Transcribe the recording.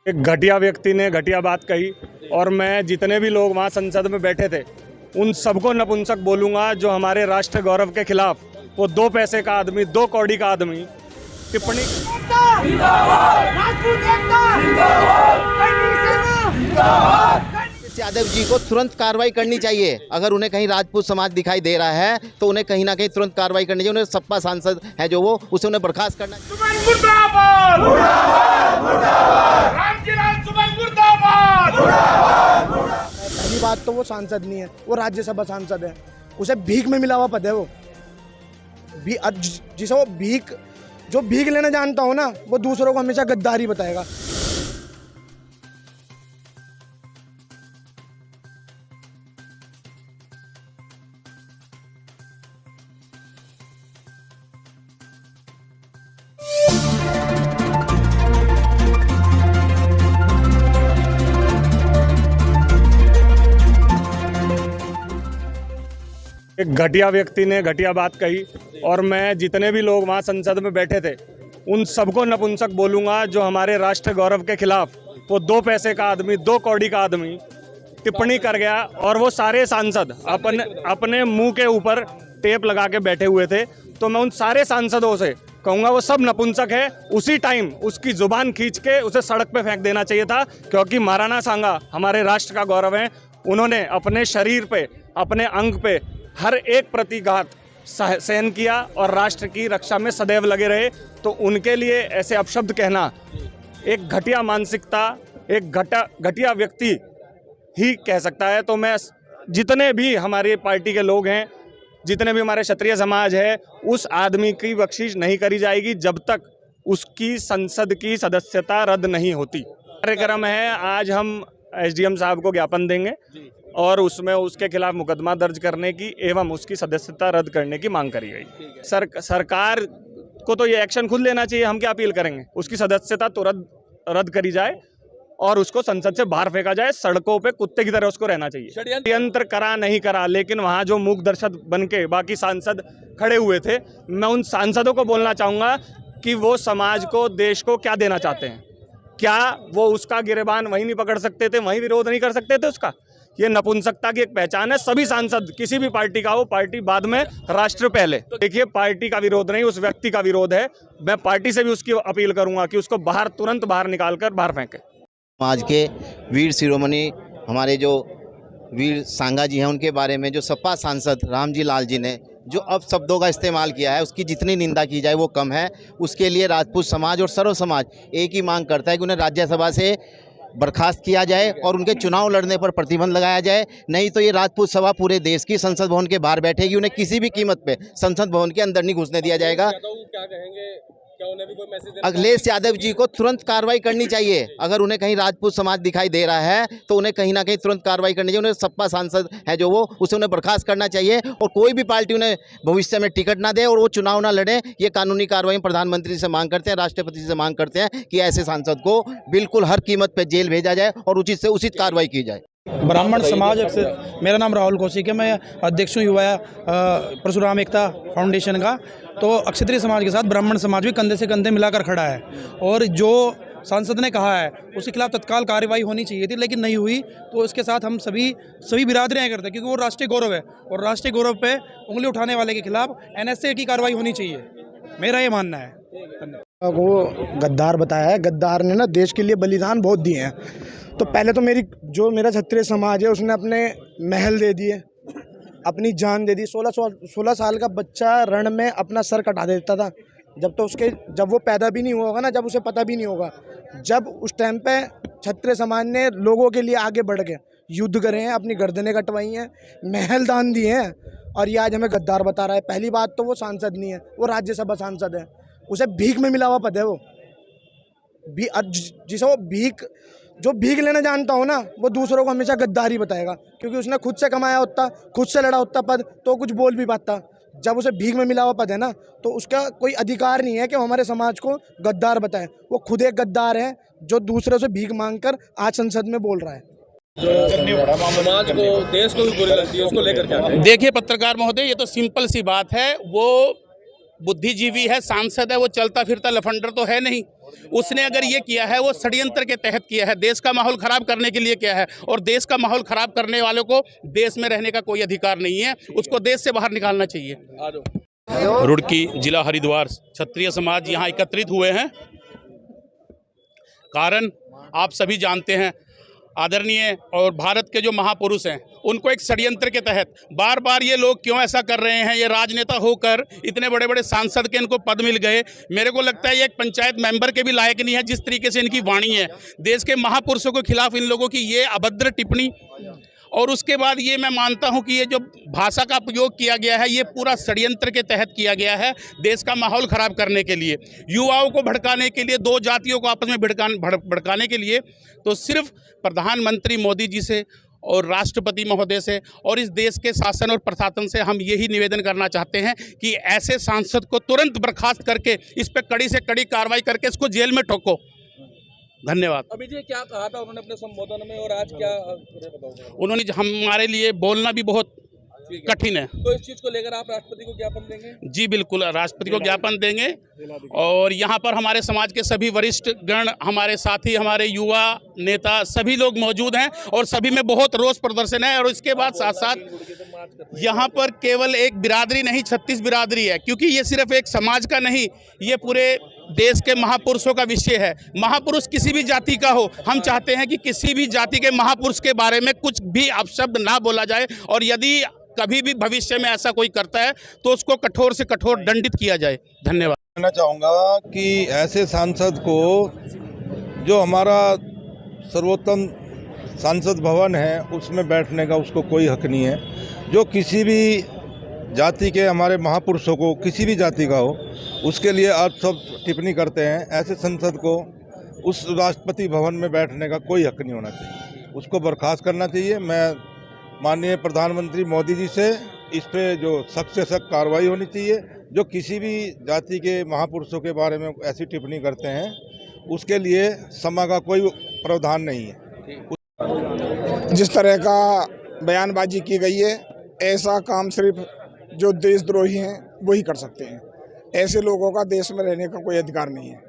एक घटिया व्यक्ति ने घटिया बात कही और मैं जितने भी लोग वहाँ संसद में बैठे थे उन सबको नपुंसक बोलूँगा जो हमारे राष्ट्र गौरव के खिलाफ वो 2 पैसे का आदमी 2 कौड़ी का आदमी टिप्पणी। यादव जी को तुरंत कार्रवाई करनी चाहिए। अगर उन्हें कहीं राजपूत समाज दिखाई दे रहा है तो उन्हें कहीं ना कहीं तुरंत कार्रवाई करनी चाहिए। उन्हें सपा सांसद है जो वो उसे उन्हें बर्खास्त करना पहली बात तो वो सांसद नहीं है, वो राज्यसभा सांसद है। उसे भीख में मिला हुआ पद है वो जिसे वो भीख लेना जानता हो ना, वो दूसरों को हमेशा गद्दारी बताएगा। एक घटिया व्यक्ति ने घटिया बात कही और मैं जितने भी लोग वहाँ संसद में बैठे थे उन सबको नपुंसक बोलूँगा जो हमारे राष्ट्र गौरव के खिलाफ वो 2 पैसे का आदमी 2 कौड़ी का आदमी टिप्पणी कर गया। और वो सारे सांसद अपने मुंह के ऊपर टेप लगा के बैठे हुए थे। तो मैं उन सारे सांसदों से कहूँगा वो सब नपुंसक है। उसी टाइम उसकी जुबान खींच के उसे सड़क पे फेंक देना चाहिए था, क्योंकि महाराणा सांगा हमारे राष्ट्र का गौरव है। उन्होंने अपने शरीर पे अपने अंग पे हर एक प्रतिघात सहन किया और राष्ट्र की रक्षा में सदैव लगे रहे। तो उनके लिए ऐसे अपशब्द कहना एक घटिया मानसिकता, एक घटिया व्यक्ति ही कह सकता है। तो मैं जितने भी हमारी पार्टी के लोग हैं, जितने भी हमारे क्षत्रिय समाज है, उस आदमी की बख्शिश नहीं करी जाएगी जब तक उसकी संसद की सदस्यता रद्द नहीं होती। कार्यक्रम है, आज हम एसडीएम साहब को ज्ञापन देंगे और उसमें उसके खिलाफ मुकदमा दर्ज करने की एवं उसकी सदस्यता रद्द करने की मांग करी गई। सरकार को तो ये एक्शन खुद लेना चाहिए। हम क्या अपील करेंगे, उसकी सदस्यता तुरंत रद्द करी जाए और उसको संसद से बाहर फेंका जाए। सड़कों पे कुत्ते की तरह उसको रहना चाहिए। षड्यंत्र करा नहीं करा, लेकिन वहाँ जो मूक दर्शक बन के बाकी सांसद खड़े हुए थे, मैं उन सांसदों को बोलना चाहूँगा कि वो समाज को, देश को क्या देना चाहते हैं। क्या वो उसका गिरेबान वहीं नहीं पकड़ सकते थे, वहीं विरोध नहीं कर सकते थे उसका? ये नपुंसकता की एक पहचान है। सभी सांसद किसी भी पार्टी का हो, पार्टी बाद में, राष्ट्र पहले। तो देखिए, पार्टी का विरोध नहीं, उस व्यक्ति का विरोध है। मैं पार्टी से भी उसकी अपील करूंगा कि उसको तुरंत बाहर निकालकर बाहर फेंके। समाज के वीर शिरोमणि हमारे जो वीर सांगा जी हैं, उनके बारे में जो सपा सांसद रामजी लाल जी ने जो अपशब्दों का इस्तेमाल किया है, उसकी जितनी निंदा की जाए वो कम है। उसके लिए राजपूत समाज और सर्व समाज एक ही मांग करता है कि उन्हें राज्यसभा से बर्खास्त किया जाए और उनके चुनाव लड़ने पर प्रतिबंध लगाया जाए। नहीं तो ये राजपूत सभा पूरे देश की संसद भवन के बाहर बैठेगी। उन्हें किसी भी कीमत पे संसद भवन के अंदर नहीं घुसने दिया जाएगा। क्या कहेंगे, क्या उन्हें भी कोई मैसेज अखिलेश यादव जी को तुरंत कार्रवाई करनी चाहिए। अगर उन्हें कहीं राजपूत समाज दिखाई दे रहा है तो उन्हें कहीं ना कहीं तुरंत कार्रवाई करनी चाहिए। उन्हें सपा सांसद है जो वो उसे उन्हें बर्खास्त करना चाहिए और कोई भी पार्टी उन्हें भविष्य में टिकट ना दे और वो चुनाव ना लड़े। ये कानूनी कार्रवाई प्रधानमंत्री से मांग करते हैं, राष्ट्रपति से मांग करते हैं कि ऐसे सांसद को बिल्कुल हर कीमत पर जेल भेजा जाए और उचित से उचित कार्रवाई की जाए। ब्राह्मण समाज मेरा नाम राहुल कौशिक है, मैं अध्यक्ष हूँ युवा परशुराम एकता फाउंडेशन का। तो क्षत्रिय समाज के साथ ब्राह्मण समाज भी कंधे से कंधे मिलाकर खड़ा है और जो सांसद ने कहा है उसके खिलाफ तत्काल कार्रवाई होनी चाहिए थी, लेकिन नहीं हुई। तो उसके साथ हम सभी बिरादरियाँ करते हैं, क्योंकि वो राष्ट्रीय गौरव है और राष्ट्रीय गौरव पे उंगली उठाने वाले के खिलाफ NSA की कार्रवाई होनी चाहिए, मेरा ये मानना है। वो गद्दार बताया है। गद्दार ने ना देश के लिए बलिदान बहुत दिए हैं। तो पहले तो मेरा क्षत्रिय समाज है, उसने अपने महल दे दिए, अपनी जान दे दी। 16 साल का बच्चा रण में अपना सर कटा देता था जब वो पैदा भी नहीं हुआ होगा ना, जब उसे पता भी नहीं होगा। जब उस टाइम पे क्षत्रिय समाज ने लोगों के लिए आगे बढ़ के युद्ध करे हैं, अपनी गर्दनें कटवाई हैं, महल दान दिए हैं, और ये आज हमें गद्दार बता रहा है। पहली बात तो वो सांसद नहीं है, वो राज्यसभा सांसद है। उसे भीख में मिला हुआ पद है वो जिसे वो भीख लेना जानता हो ना, वो दूसरों को हमेशा गद्दारी बताएगा, क्योंकि उसने खुद से कमाया होता, खुद से लड़ा होता पद, तो कुछ बोल भी पाता। जब उसे भीख में मिला हुआ पद है ना, तो उसका कोई अधिकार नहीं है कि वो हमारे समाज को गद्दार बताए। वो खुद एक गद्दार है जो दूसरों से भीख मांगकर आज संसद में बोल रहा है। समाज को, देश को भी बुरी लगती है, उसको लेकर क्या? देखिए पत्रकार महोदय, ये तो सिंपल सी बात है। वो बुद्धिजीवी है, सांसद है, वो चलता फिरता लफंडर तो है नहीं। उसने अगर ये किया है वो षड्यंत्र के तहत किया है, देश का माहौल खराब करने के लिए किया है, और देश का माहौल खराब करने वालों को देश में रहने का कोई अधिकार नहीं है, उसको देश से बाहर निकालना चाहिए। रुड़की जिला हरिद्वार क्षत्रिय समाज यहाँ एकत्रित हुए हैं। कारण आप सभी जानते हैं, आदरणीय और भारत के जो महापुरुष हैं उनको एक षड्यंत्र के तहत बार बार ये लोग क्यों ऐसा कर रहे हैं। ये राजनेता होकर इतने बड़े बड़े सांसद के इनको पद मिल गए, मेरे को लगता है ये एक पंचायत मेंबर के भी लायक नहीं है। जिस तरीके से इनकी वाणी है, देश के महापुरुषों के खिलाफ इन लोगों की ये अभद्र टिप्पणी, और उसके बाद ये मैं मानता हूं कि ये जो भाषा का प्रयोग किया गया है ये पूरा षड्यंत्र के तहत किया गया है, देश का माहौल खराब करने के लिए, युवाओं को भड़काने के लिए, दो जातियों को आपस में भड़काने के लिए। तो सिर्फ प्रधानमंत्री मोदी जी से और राष्ट्रपति महोदय से और इस देश के शासन और प्रशासन से हम यही निवेदन करना चाहते हैं कि ऐसे सांसद को तुरंत बर्खास्त करके इस पर कड़ी से कड़ी कार्रवाई करके इसको जेल में ठोको। धन्यवाद। अभी जी क्या कहा था उन्होंने अपने संबोधन में, और आज क्या बताओ? उन्होंने हमारे लिए बोलना भी बहुत कठिन है। तो इस चीज़ को लेकर आप राष्ट्रपति को ज्ञापन देंगे? जी बिल्कुल, राष्ट्रपति को ज्ञापन देंगे। और यहाँ पर हमारे समाज के सभी वरिष्ठ गण, हमारे साथी, हमारे युवा नेता सभी लोग मौजूद हैं और सभी में बहुत रोष प्रदर्शन है। और इसके बाद साथ साथ यहाँ पर केवल एक बिरादरी नहीं, 36 बिरादरी है, क्योंकि ये सिर्फ एक समाज का नहीं, ये पूरे देश के महापुरुषों का विषय है। महापुरुष किसी भी जाति का हो, हम चाहते हैं कि किसी भी जाति के महापुरुष के बारे में कुछ भी अपशब्द ना बोला जाए, और यदि कभी भी भविष्य में ऐसा कोई करता है तो उसको कठोर से कठोर दंडित किया जाए। धन्यवाद। कहना चाहूँगा कि ऐसे सांसद को, जो हमारा सर्वोत्तम सांसद भवन है उसमें बैठने का उसको कोई हक नहीं है। जो किसी भी जाति के हमारे महापुरुषों को, किसी भी जाति का हो, उसके लिए आप सब टिप्पणी करते हैं, ऐसे सांसद को उस राष्ट्रपति भवन में बैठने का कोई हक नहीं होना चाहिए, उसको बर्खास्त करना चाहिए। मैं माननीय प्रधानमंत्री मोदी जी से इस पे जो सख्त से सख्त कार्रवाई होनी चाहिए। जो किसी भी जाति के महापुरुषों के बारे में ऐसी टिप्पणी करते हैं उसके लिए क्षमा का कोई प्रावधान नहीं है। जिस तरह का बयानबाजी की गई है, ऐसा काम सिर्फ जो देशद्रोही हैं वही कर सकते हैं। ऐसे लोगों का देश में रहने का कोई अधिकार नहीं है।